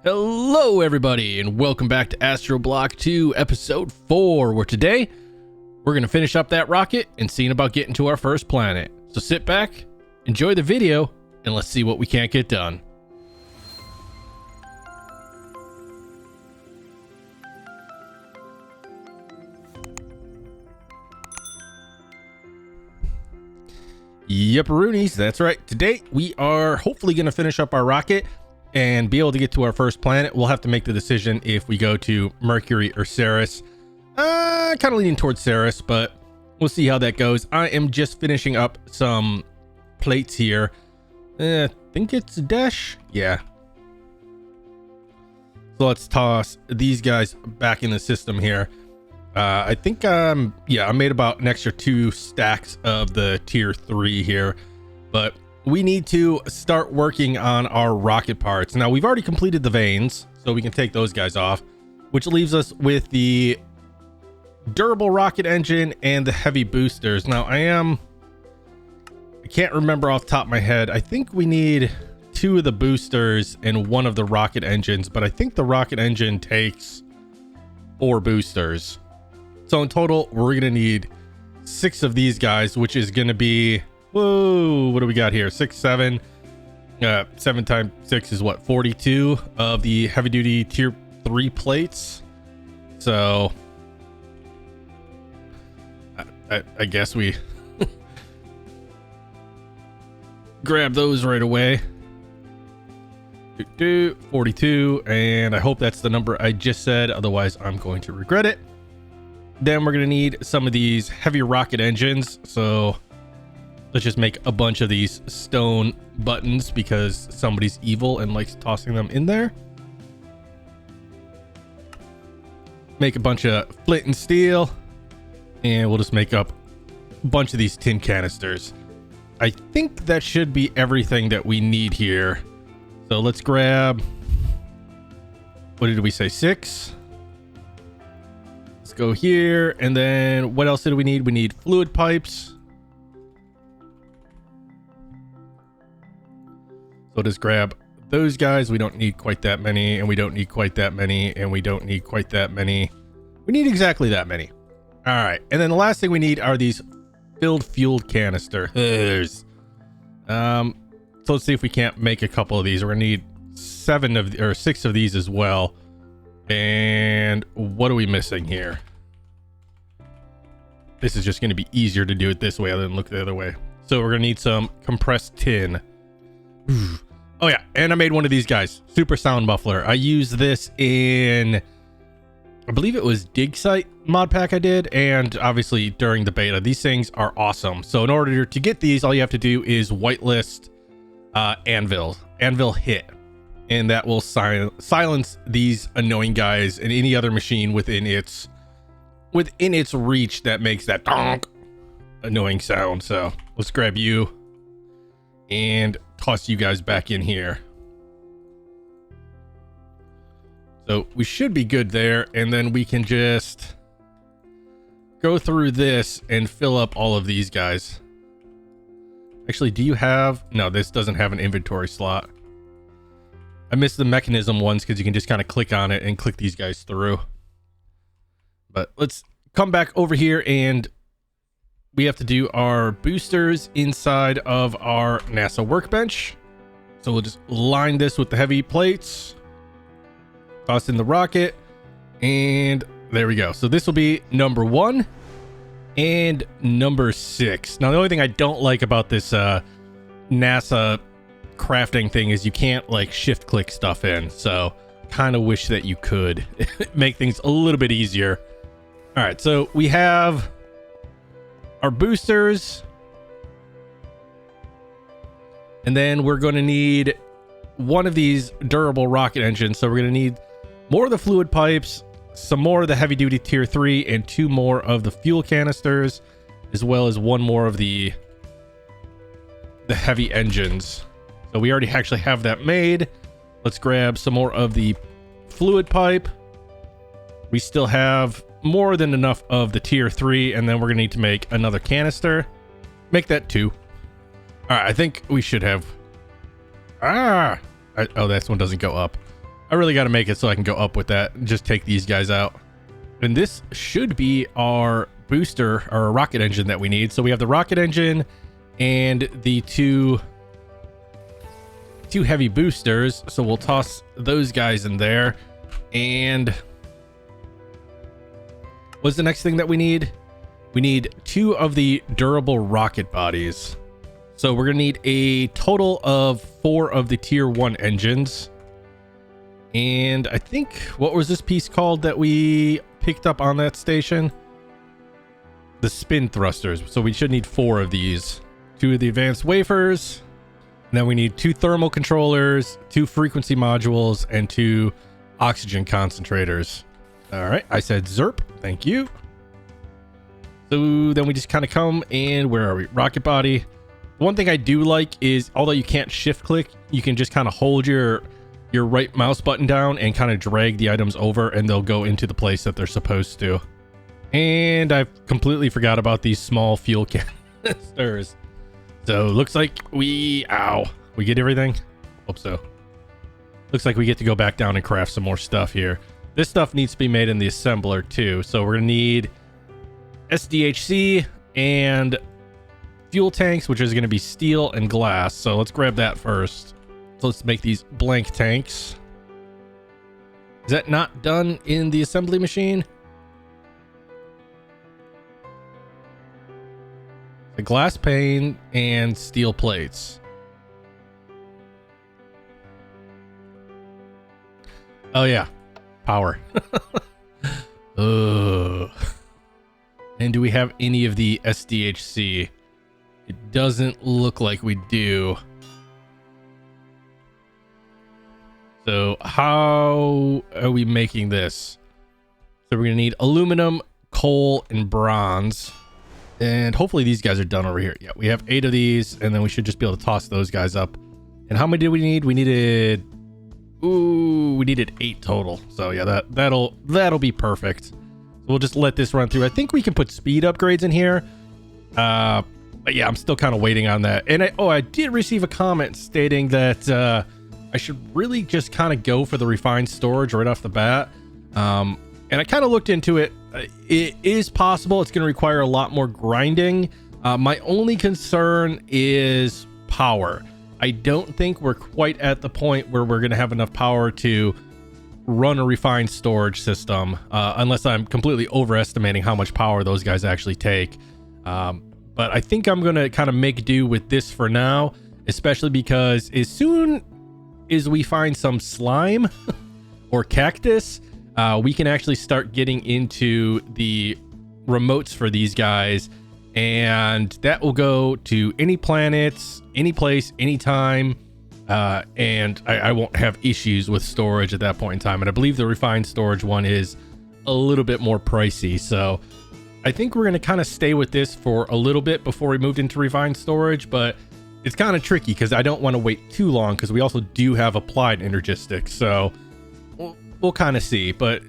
Hello everybody and welcome back to AstroBlock 2 episode 4, where today we're going to finish up that rocket and seeing about getting to our first planet. So sit back, enjoy the video, and let's see what we can't get done. Yepperoonies, that's right. Today we are hopefully going to finish up our rocket and be able to get to our first planet. We'll have to make the decision if we go to Mercury or Ceres. Kind of leaning towards Ceres, but we'll see how that goes. I am just finishing up some plates here. I think it's a dash. Yeah. So let's toss these guys back in the system here. I think I made about an extra 2 stacks of the tier 3 here, but we need to start working on our rocket parts. Now we've already completed the vanes, so we can take those guys off, which leaves us with the durable rocket engine and the heavy boosters. Now I can't remember off the top of my head. I think we need 2 of the boosters and 1 of the rocket engines, but I think the rocket engine takes 4 boosters. So in total, we're gonna need 6 of these guys, which is gonna be, whoa, what do we got here? 7 times 6 is what, 42 of the heavy duty tier 3 plates. So I guess we grab those right away. 42, and I hope that's the number I just said, otherwise I'm going to regret it. Then we're gonna need some of these heavy rocket engines, so let's just make a bunch of these stone buttons because somebody's evil and likes tossing them in there. Make a bunch of flint and steel, and we'll just make up a bunch of these tin canisters. I think that should be everything that we need here. So let's grab, what did we say, 6? Let's go here, and then what else did we need? We need fluid pipes. So just grab those guys. We don't need quite that many, and we don't need quite that many, and we don't need quite that many. We need exactly that many. All right, and then the last thing we need are these filled fuel canisters. So let's see if we can't make a couple of these. We're gonna need 6 of these as well. And what are we missing here? This is just going to be easier to do it this way other than look the other way. So we're going to need some compressed tin. Oh yeah, and I made one of these guys, super sound muffler. I used this in, I believe it was Dig Site mod pack I did, and obviously during the beta. These things are awesome. So in order to get these, all you have to do is whitelist anvil hit, and that will silence these annoying guys and any other machine within its reach that makes that donk annoying sound. So let's grab you and toss you guys back in here. So we should be good there, and then we can just go through this and fill up all of these guys. Actually, do you have, no, this doesn't have an inventory slot. I missed the mechanism ones because you can just kind of click on it and click these guys through. But let's come back over here, and we have to do our boosters inside of our NASA workbench. So we'll just line this with the heavy plates, toss in the rocket, and there we go. So this will be number 1 and number 6. Now the only thing I don't like about this NASA crafting thing is you can't like shift click stuff in, so kind of wish that you could make things a little bit easier. All right, so we have our boosters, and then we're going to need 1 of these durable rocket engines. So we're going to need more of the fluid pipes, some more of the heavy duty tier 3, and 2 more of the fuel canisters, as well as 1 more of the heavy engines. So we already actually have that made. Let's grab some more of the fluid pipe. We still have more than enough of the tier 3, and then we're gonna need to make another canister. Make that 2. All right, I think we should have, oh, this one doesn't go up. I really got to make it so I can go up with that and just take these guys out. And this should be our booster or rocket engine that we need. So we have the rocket engine and the two heavy boosters. So we'll toss those guys in there. And what's the next thing that we need? We need 2 of the durable rocket bodies. So we're gonna need a total of 4 of the tier 1 engines. And I think, what was this piece called that we picked up on that station? The spin thrusters. So we should need 4 of these. 2 of the advanced wafers. And then we need 2 thermal controllers, 2 frequency modules, and 2 oxygen concentrators. All right, I said ZERP. Thank you. So then we just kind of come and where are we? Rocket body. One thing I do like is, although you can't shift click, you can just kind of hold your right mouse button down and kind of drag the items over and they'll go into the place that they're supposed to. And I've completely forgot about these small fuel canisters. So looks like we get everything. Hope so. Looks like we get to go back down and craft some more stuff here. This stuff needs to be made in the assembler too. So we're gonna need SDHC and fuel tanks, which is going to be steel and glass. So let's grab that first. So let's make these blank tanks. Is that not done in the assembly machine? The glass pane and steel plates. Oh yeah, power. And do we have any of the SDHC? It doesn't look like we do. So how are we making this? So we're gonna need aluminum, coal, and bronze. And hopefully these guys are done over here. Yeah, we have 8 of these, and then we should just be able to toss those guys up. And how many did we need? We needed 8 total. So yeah, that'll be perfect. So we'll just let this run through. I think we can put speed upgrades in here. But yeah, I'm still kind of waiting on that. And I did receive a comment stating that I should really just kind of go for the refined storage right off the bat. And I kind of looked into it. It is possible. It's going to require a lot more grinding. My only concern is power. I don't think we're quite at the point where we're going to have enough power to run a refined storage system, unless I'm completely overestimating how much power those guys actually take. But I think I'm going to kind of make do with this for now, especially because as soon as we find some slime or cactus, we can actually start getting into the remotes for these guys, and that will go to any planets, any place, anytime, and I won't have issues with storage at that point in time. And I believe the refined storage one is a little bit more pricey, so I think we're going to kind of stay with this for a little bit before we moved into refined storage, but it's kind of tricky because I don't want to wait too long because we also do have applied energistics, so we'll kind of see. But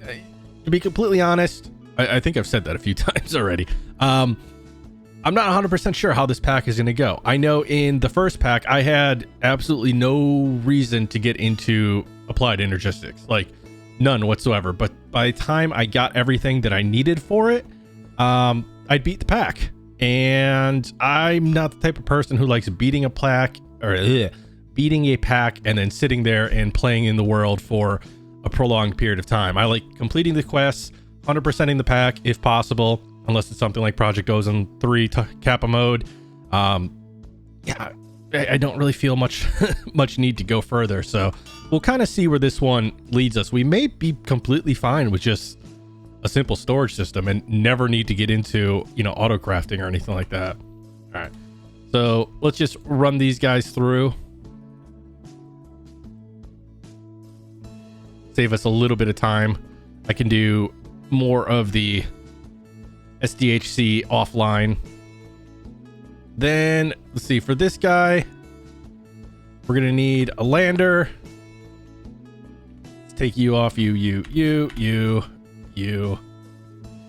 to be completely honest, I think I've said that a few times already. I'm not 100% sure how this pack is going to go. I know in the first pack, I had absolutely no reason to get into applied energistics, like none whatsoever. But by the time I got everything that I needed for it, I'd beat the pack. And I'm not the type of person who likes beating a pack and then sitting there and playing in the world for a prolonged period of time. I like completing the quests, 100%ing the pack if possible, unless it's something like Project Ozone 3 Kappa mode. Yeah, I don't really feel much need to go further. So we'll kind of see where this one leads us. We may be completely fine with just a simple storage system and never need to get into, auto crafting or anything like that. All right, so let's just run these guys through. Save us a little bit of time. I can do more of the SDHC offline. Then let's see, for this guy, we're gonna need a lander. Let's take you off, you,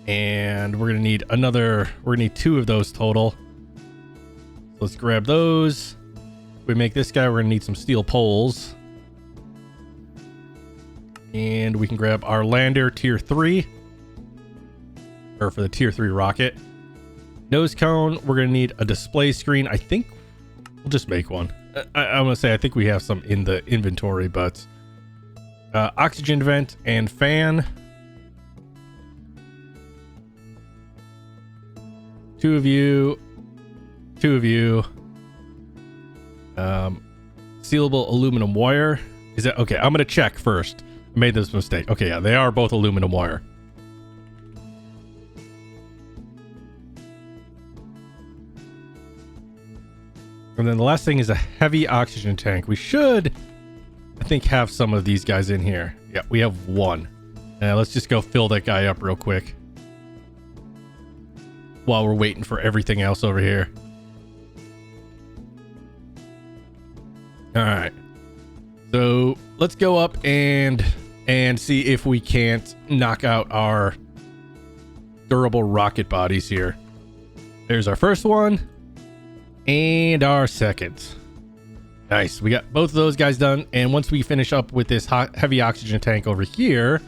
and we're gonna need another. We're gonna need 2 of those total. Let's grab those. We make this guy. We're gonna need some steel poles. And we can grab our lander tier 3. Or for the tier 3 rocket. Nose cone, we're going to need a display screen. I think we'll just make one. I'm going to say I think we have some in the inventory, but oxygen vent and fan. 2 of you. 2 of you. Sealable aluminum wire. Is that okay? I'm going to check first. I made this mistake. Okay, yeah, they are both aluminum wire. And then the last thing is a heavy oxygen tank. We should, I think, have some of these guys in here. Yeah, we have 1. Let's just go fill that guy up real quick while we're waiting for everything else over here. All right. So let's go up and see if we can't knock out our durable rocket bodies here. There's our first one. And our second. Nice. We got both of those guys done. And once we finish up with this heavy oxygen tank over here,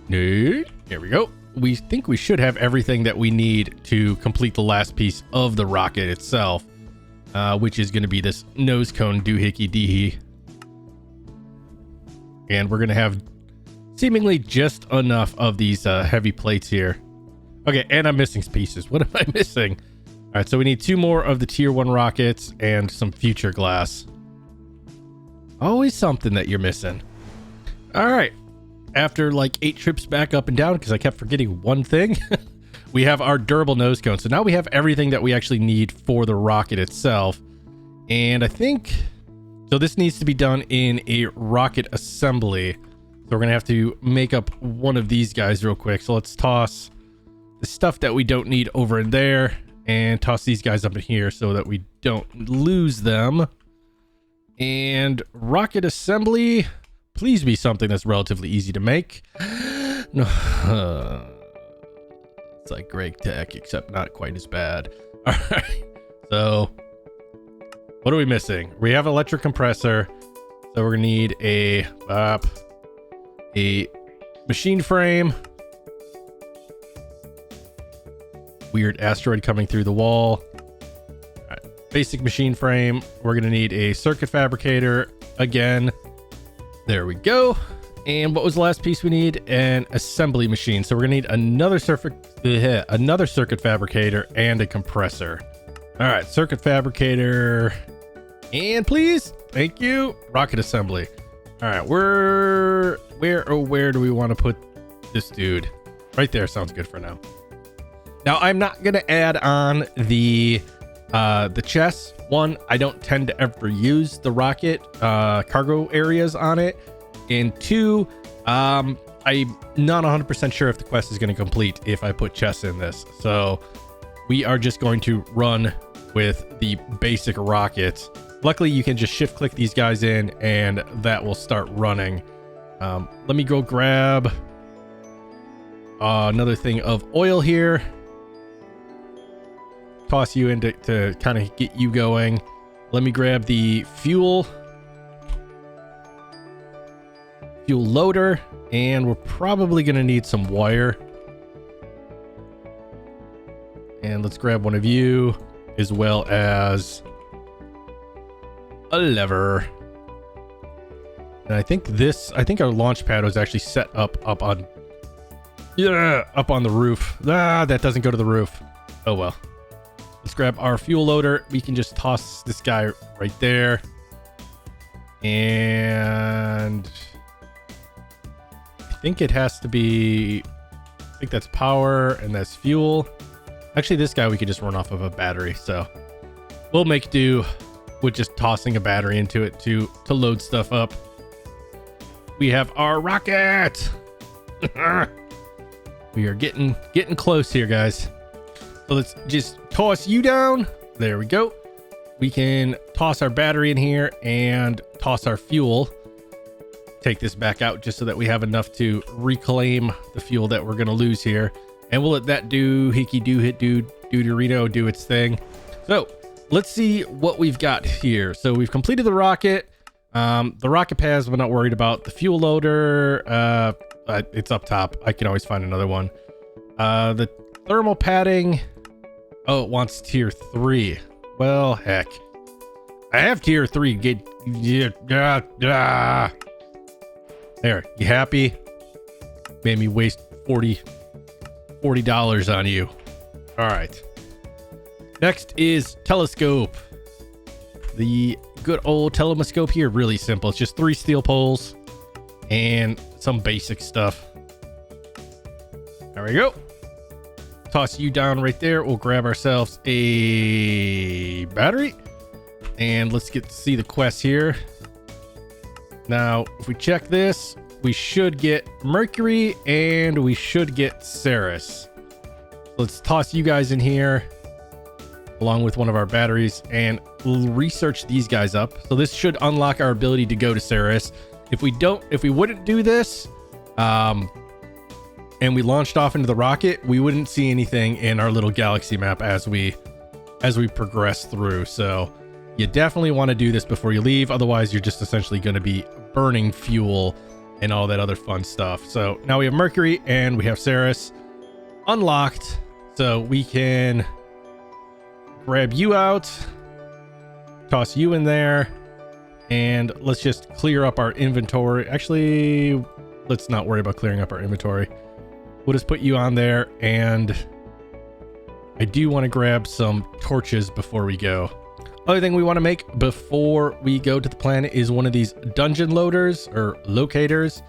here we go. We think we should have everything that we need to complete the last piece of the rocket itself, which is going to be this nose cone doohickey deehee. And we're going to have seemingly just enough of these heavy plates here. Okay, and I'm missing pieces. What am I missing? All right, so we need 2 more of the tier 1 rockets and some future glass. Always something that you're missing. All right. After like 8 trips back up and down, because I kept forgetting one thing, we have our durable nose cone. So now we have everything that we actually need for the rocket itself. And I think, so this needs to be done in a rocket assembly. So we're going to have to make up one of these guys real quick. So let's toss the stuff that we don't need over in there. And toss these guys up in here so that we don't lose them. And rocket assembly, please be something that's relatively easy to make. No, it's like Greg Tech, except not quite as bad. All right, so what are we missing? We have electric compressor, so we're gonna need a machine frame. Weird asteroid coming through the wall. All right, basic machine frame. We're gonna need a circuit fabricator again. There we go. And what was the last piece we need? An assembly machine. So we're gonna need another circuit fabricator and a compressor. All right, circuit fabricator, and please, thank you, rocket assembly. All right, where do we want to put this dude? Right there sounds good for now. Now, I'm not going to add on the chests. One, I don't tend to ever use the rocket cargo areas on it. And 2, I'm not 100% sure if the quest is going to complete if I put chests in this. So we are just going to run with the basic rocket. Luckily, you can just shift click these guys in and that will start running. Let me go grab another thing of oil here. Toss you in to kind of get you going. Let me grab the fuel loader, and we're probably going to need some wire. And let's grab one of you, as well as a lever. And I think our launch pad was actually set up on the roof. That doesn't go to the roof. Oh well. Let's grab our fuel loader. We can just toss this guy right there. And I think it has to be, I think that's power and that's fuel. Actually, this guy we could just run off of a battery. So we'll make do with just tossing a battery into it to load stuff up. We have our rocket. We are getting close here, guys. So let's just toss you down. There we go. We can toss our battery in here and toss our fuel. Take this back out just so that we have enough to reclaim the fuel that we're going to lose here. And we'll let that do its thing. So let's see what we've got here. So we've completed the rocket. The rocket pads we're not worried about. The fuel loader, it's up top. I can always find another one. The thermal padding, oh, it wants tier 3. Well, heck, I have tier 3. There, you happy? Made me waste $40 on you. All right, next is telescope. The good old telescope here, really simple. It's just 3 steel poles and some basic stuff. There we go. Toss you down right there. We'll grab ourselves a battery and let's get to see the quest here. Now, if we check this, we should get Mercury and we should get Ceres. Let's toss you guys in here along with one of our batteries and we'll research these guys up. So this should unlock our ability to go to Ceres. If we wouldn't do this, and we launched off into the rocket, we wouldn't see anything in our little galaxy map as we progress through. So you definitely want to do this before you leave. Otherwise, you're just essentially going to be burning fuel and all that other fun stuff. So now we have Mercury and we have Ceres unlocked. So we can grab you out, toss you in there, and let's just clear up our inventory. Actually, let's not worry about clearing up our inventory. We'll just put you on there, and I do want to grab some torches before we go. Other thing we want to make before we go to the planet is one of these dungeon loaders or locators.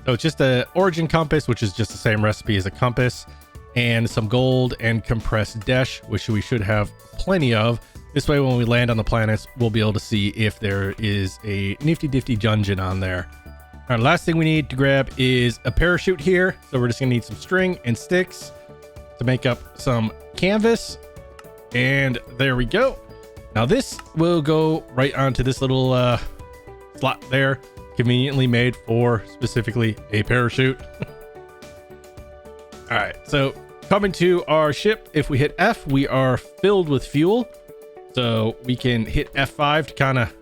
So it's just a origin compass, which is just the same recipe as a compass, and some gold and compressed dash, which we should have plenty of. This way, when we land on the planets, we'll be able to see if there is a nifty dungeon on there. All right, last thing we need to grab is a parachute here. So we're just gonna need some string and sticks to make up some canvas. And there we go. Now this will go right onto this little slot there, conveniently made for specifically a parachute. All right, so coming to our ship, if we hit F, we are filled with fuel. So we can hit F5 to kind of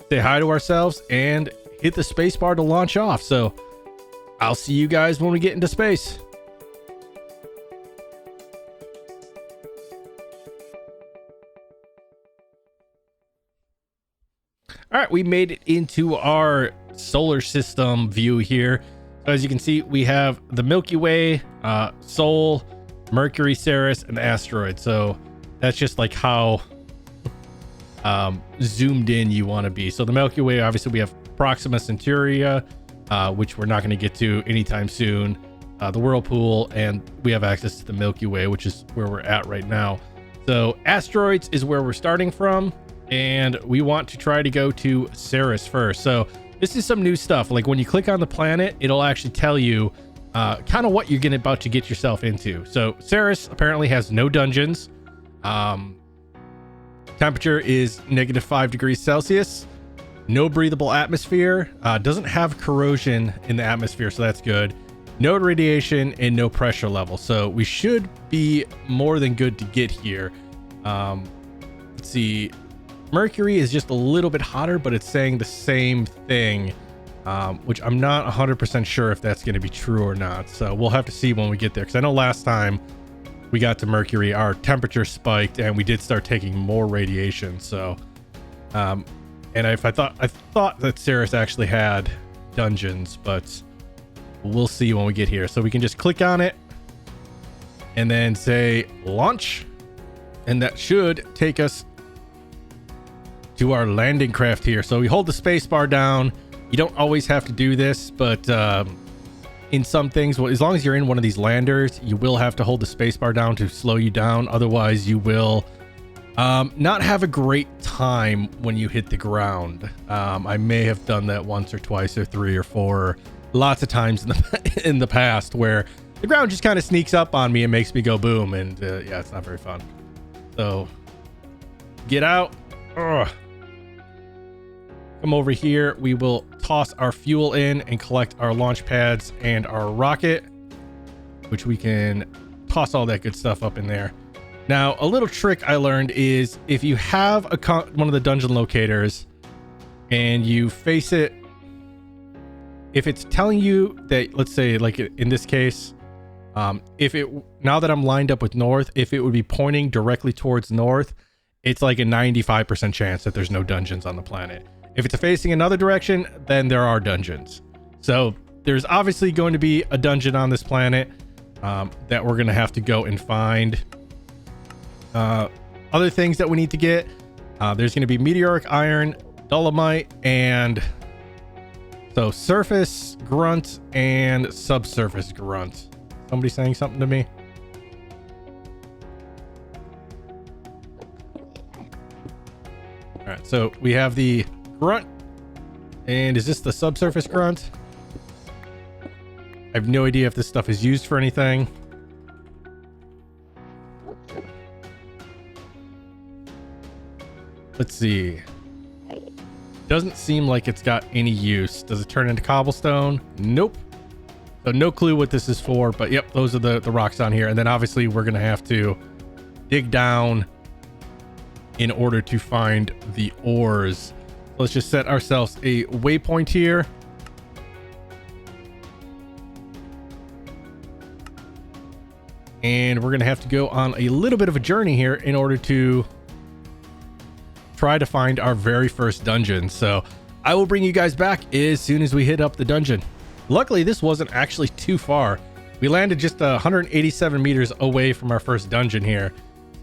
say hi to ourselves and hit the space bar to launch off. So I'll see you guys when we get into space. All right, we made it into our solar system view here. So as you can see, we have the Milky Way, Sol, Mercury, Ceres, and the asteroid. So that's just like how zoomed in you want to be. So the Milky Way, obviously we have Proxima Centauri, which we're not going to get to anytime soon, the Whirlpool, and we have access to the Milky Way, which is where we're at right now. So asteroids is where we're starting from, and we want to try to go to Ceres first. So this is some new stuff. Like when you click on the planet, it'll actually tell you kind of what you're about to get yourself into. So Ceres apparently has no dungeons. Temperature is -5 degrees Celsius. No breathable atmosphere. Doesn't have corrosion in the atmosphere, so that's good. No radiation and no pressure level. So we should be more than good to get here. Let's see. Mercury is just a little bit hotter, but it's saying the same thing, which I'm not 100% sure if that's going to be true or not. So we'll have to see when we get there, because I know last time we got to Mercury, our temperature spiked and we did start taking more radiation. So, and I thought that Ceres actually had dungeons, but we'll see when we get here. So we can just click on it and then say launch, and that should take us to our landing craft here. So we hold the space bar down. You don't always have to do this, but in some things, well, as long as you're in one of these landers, you will have to hold the space bar down to slow you down. Otherwise, you will not have a great time when you hit the ground. I may have done that once or twice or 3 or 4, lots of times in the past, where the ground just kind of sneaks up on me and makes me go boom, and yeah, it's not very fun. So get out. Ugh. Come over here. We will toss our fuel in and collect our launch pads and our rocket, which we can toss all that good stuff up in there. Now, a little trick I learned is if you have one of the dungeon locators, and you face it. If it's telling you that, let's say like in this case, if it, now that I'm lined up with north, if it would be pointing directly towards north, it's like a 95% chance that there's no dungeons on the planet. If it's facing another direction, then there are dungeons. So there's obviously going to be a dungeon on this planet that we're going to have to go and find. Other things that we need to get, there's going to be meteoric iron, dolomite, and so surface grunt and subsurface grunt. Somebody saying something to me? All right, so we have the grunt, and is this the subsurface grunt? I have no idea if this stuff is used for anything. Let's see. Doesn't seem like it's got any use. Does it turn into cobblestone? Nope. So no clue what this is for, but yep, those are the rocks on here. And then obviously we're going to have to dig down in order to find the ores. Let's just set ourselves a waypoint here. And we're going to have to go on a little bit of a journey here in order to try to find our very first dungeon. So I will bring you guys back as soon as we hit up the dungeon. Luckily, this wasn't actually too far. We landed just 187 meters away from our first dungeon here.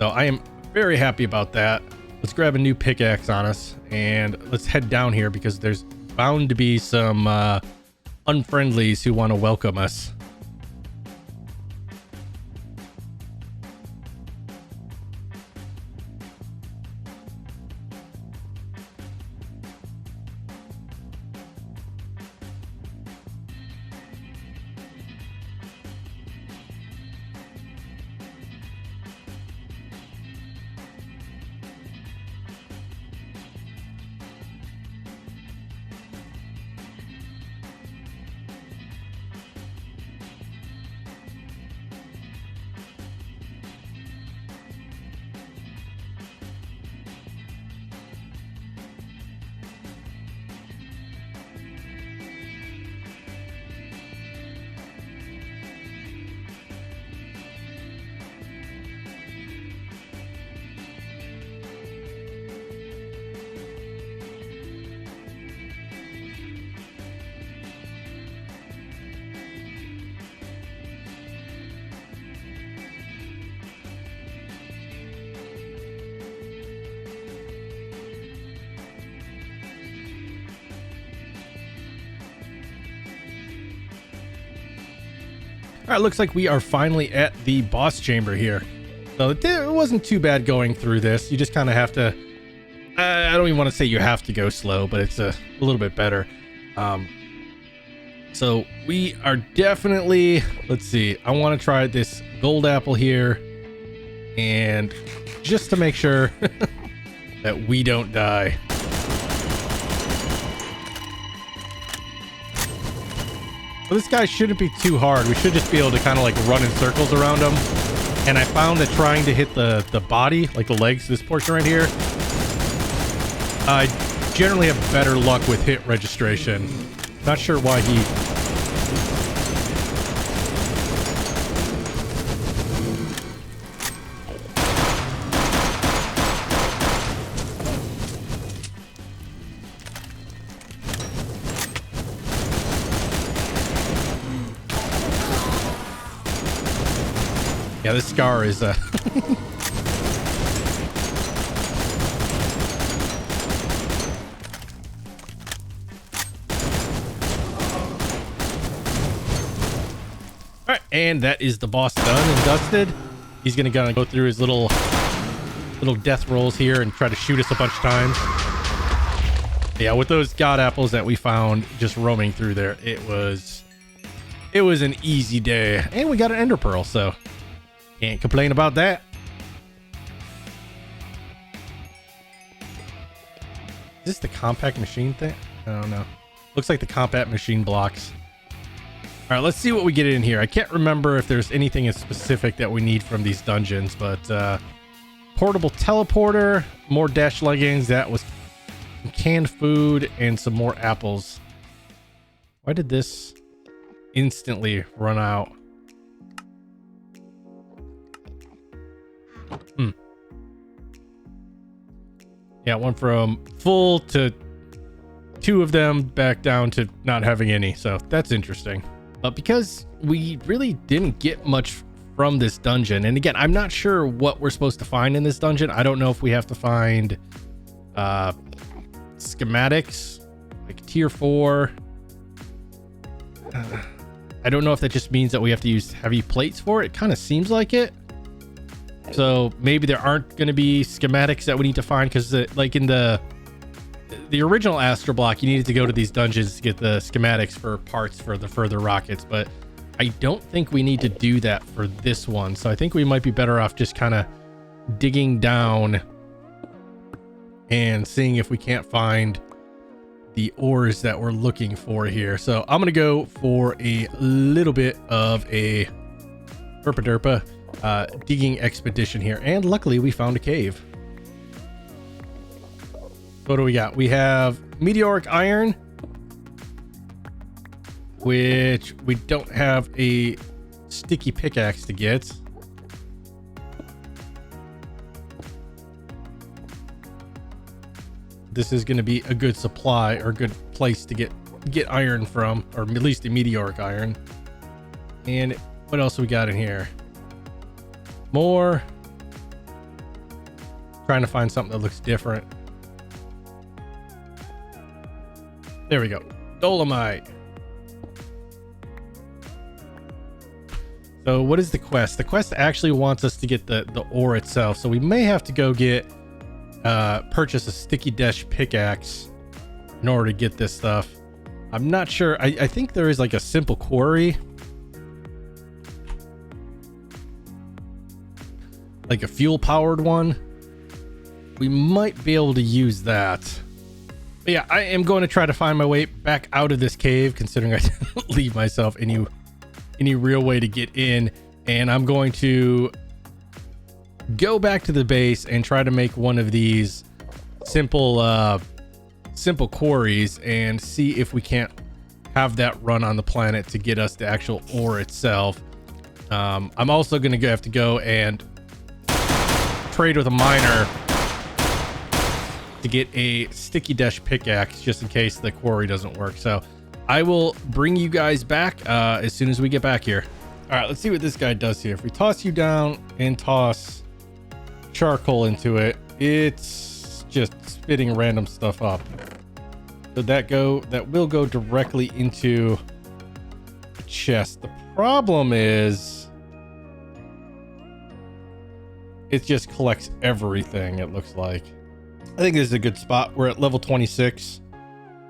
So I am very happy about that. Let's grab a new pickaxe on us and let's head down here because there's bound to be some unfriendlies who want to welcome us. All right, looks like we are finally at the boss chamber here. So it wasn't too bad going through this. You just kind of have to, I don't even want to say you have to go slow, but it's a little bit better. So we are definitely, let's see, I want to try this gold apple here. And just to make sure that we don't die. So this guy shouldn't be too hard. We should just be able to kind of like run in circles around him. And I found that trying to hit the body, like the legs, this portion right here, I generally have better luck with hit registration. Not sure why he... Yeah, this scar is All right, and that is the boss done and dusted. He's gonna go through his little death rolls here and try to shoot us a bunch of times. Yeah, with those god apples that we found just roaming through there, it was an easy day. And we got an ender pearl, so can't complain about that. Is this the compact machine thing? I don't know. Looks like the compact machine blocks. All right, let's see what we get in here. I can't remember if there's anything in specific that we need from these dungeons, but portable teleporter, more dash leggings. That was some canned food and some more apples. Why did this instantly run out? Yeah, went from full to 2 of them back down to not having any. So that's interesting. But because we really didn't get much from this dungeon, and again, I'm not sure what we're supposed to find in this dungeon. I don't know if we have to find schematics like tier 4. I don't know if that just means that we have to use heavy plates for it. It kind of seems like it. So maybe there aren't going to be schematics that we need to find, because like in the original AstroBlock, you needed to go to these dungeons to get the schematics for parts for the further rockets, but I don't think we need to do that for this one. So I think we might be better off just kind of digging down and seeing if we can't find the ores that we're looking for here. So I'm going to go for a little bit of a derpa digging expedition here. And luckily we found a cave. What do we got? We have meteoric iron, which we don't have a sticky pickaxe to get. This is going to be a good supply, or a good place to get iron from, or at least the meteoric iron. And what else we got in here? More. Trying to find something that looks different. There we go. Dolomite. So what is the quest? The quest actually wants us to get the ore itself. So we may have to go get purchase a sticky dash pickaxe in order to get this stuff. I'm not sure. I think there is like a simple quarry, like a fuel powered one. We might be able to use that. But yeah, I am going to try to find my way back out of this cave, considering I didn't leave myself any real way to get in. And I'm going to go back to the base and try to make one of these simple quarries and see if we can't have that run on the planet to get us the actual ore itself. I'm also going to have to go and trade with a miner to get a sticky dash pickaxe, just in case the quarry doesn't work. So I will bring you guys back as soon as we get back here. All right, let's see what this guy does here. If we toss you down and toss charcoal into it, it's just spitting random stuff up. So that will go directly into the chest. The problem is it just collects everything, it looks like. I think this is a good spot. We're at level 26.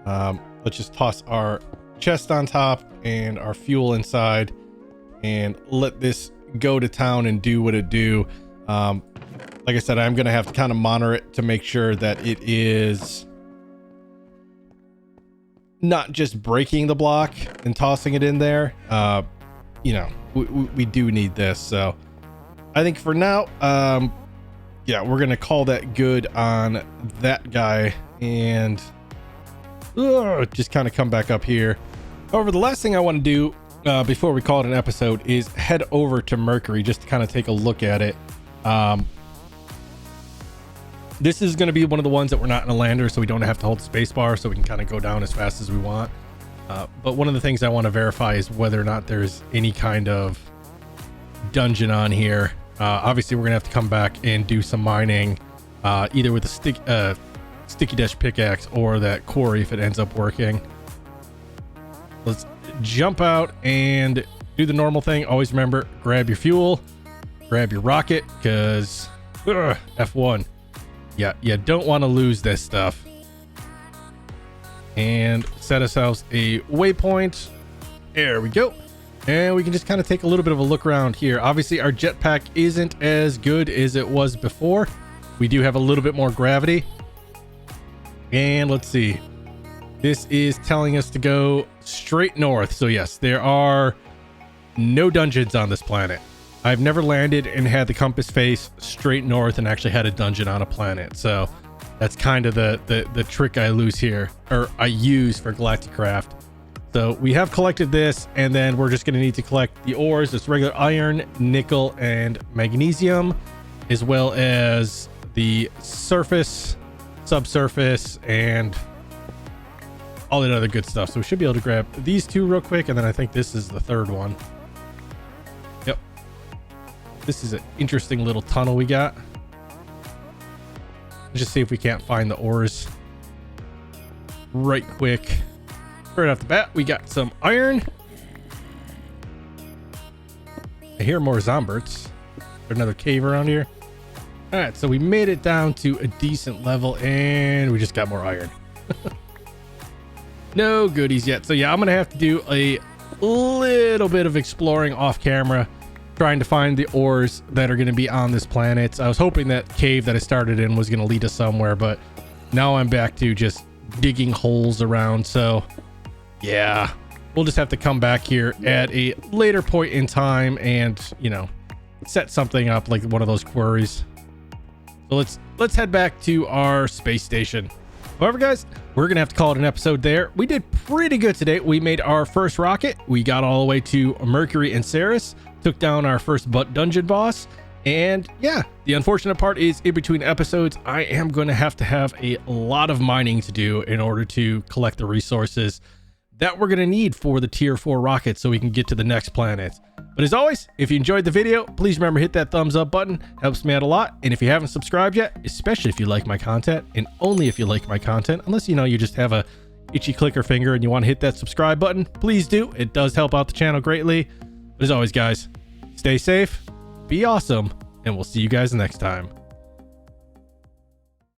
Let's just toss our chest on top and our fuel inside and let this go to town and do what it do. Like I said, I'm going to have to kind of monitor it to make sure that it is not just breaking the block and tossing it in there. You know, we do need this. So I think for now, yeah, we're going to call that good on that guy and just kind of come back up here. However, the last thing I want to do before we call it an episode is head over to Mercury just to kind of take a look at it. This is going to be one of the ones that we're not in a lander, so we don't have to hold the space bar, so we can kind of go down as fast as we want. But one of the things I want to verify is whether or not there's any kind of dungeon on here. Obviously, we're gonna have to come back and do some mining, either with a sticky dash pickaxe or that quarry if it ends up working. Let's jump out and do the normal thing. Always remember, grab your fuel, grab your rocket, because F1. Yeah, you don't want to lose this stuff. And set ourselves a waypoint. There we go. And we can just kind of take a little bit of a look around here. Obviously, our jetpack isn't as good as it was before. We do have a little bit more gravity. And let's see. This is telling us to go straight north. So yes, there are no dungeons on this planet. I've never landed and had the compass face straight north and actually had a dungeon on a planet. So That's kind of the trick I use here, or I use for Galacticraft. So we have collected this, and then we're just going to need to collect the ores. It's regular iron, nickel, and magnesium, as well as the surface, subsurface, and all that other good stuff. So we should be able to grab these two real quick, and then I think this is the third one. Yep. This is an interesting little tunnel we got. Let's just see if we can't find the ores right quick. Right off the bat, we got some iron. I hear more zomberts. There's another cave around here. All right, so we made it down to a decent level, and we just got more iron. No goodies yet. So yeah, I'm gonna have to do a little bit of exploring off camera, trying to find the ores that are going to be on this planet. I was hoping that cave that I started in was going to lead us somewhere, but now I'm back to just digging holes around. So yeah, we'll just have to come back here at a later point in time and, you know, set something up like one of those quarries. So let's head back to our space station. However, guys, we're gonna have to call it an episode there. We did pretty good today. We made our first rocket. We got all the way to Mercury and Ceres, took down our first dungeon boss. And yeah, the unfortunate part is in between episodes, I am going to have a lot of mining to do in order to collect the resources that we're going to need for the tier 4 rocket so we can get to the next planet. But as always, if you enjoyed the video, please remember to hit that thumbs up button. Helps me out a lot. And if you haven't subscribed yet, especially if you like my content, and only if you like my content, unless you know you just have a itchy clicker finger and you want to hit that subscribe button, please do. It does help out the channel greatly. But as always, guys, stay safe, be awesome, and we'll see you guys next time.